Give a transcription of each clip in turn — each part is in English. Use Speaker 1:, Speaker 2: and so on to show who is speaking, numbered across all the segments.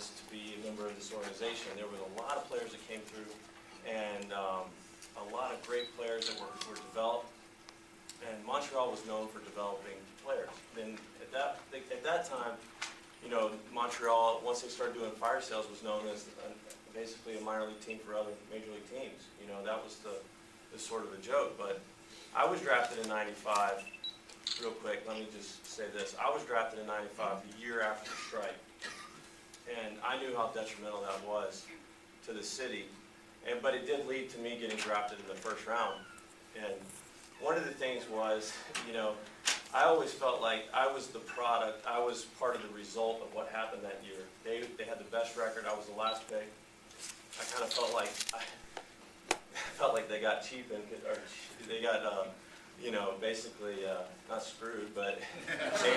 Speaker 1: was to be a member of this organization. There was a lot of players that came through, and a lot of great players that were developed. And Montreal was known for developing players. Then at that time, you know, Montreal, once they started doing fire sales, was known as basically a minor league team for other major league teams. You know, that was the sort of the joke. But I was drafted in '95. Real quick, let me just say this. I was drafted in '95, the year after the strike. And I knew how detrimental that was to the city. But it did lead to me getting drafted in the first round. And one of the things was, you know, I always felt like I was the product, I was part of the result of what happened that year. They had the best record, I was the last pick. I kind of felt like they got cheap and, or they got, you know, basically not screwed, but they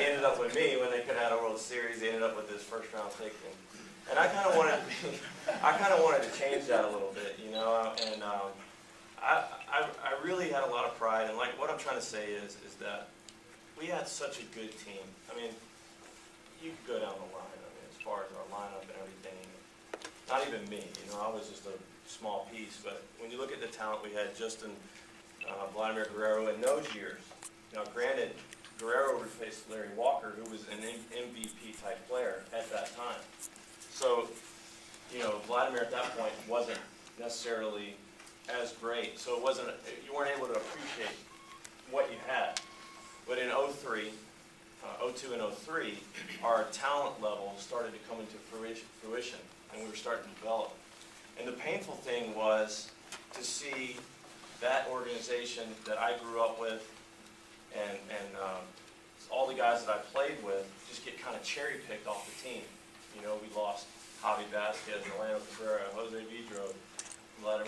Speaker 1: ended up with me when they could have had a World Series. They ended up with this first round pick, and I kind of wanted to change that a little bit, you know, and I really had a lot of pride, and like what I'm trying to say is that we had such a good team. I mean, you could go down the line, I mean, as far as our lineup and everything. Not even me, you know, I was just a small piece, but when you look at the talent we had, Justin, Vladimir Guerrero in those years. Now, granted, Guerrero replaced Larry Walker, who was an MVP type player at that time. So, you know, Vladimir at that point wasn't necessarily as great, so it wasn't, you weren't able to appreciate what you had. But in 02 and 03, our talent level started to come into fruition, and we were starting to develop. And the painful thing was to see that organization that I grew up with and all the guys that I played with just get kind of cherry-picked off the team. You know, we lost Javi Vasquez, Orlando Cabrera, Jose Vidro, Vladimir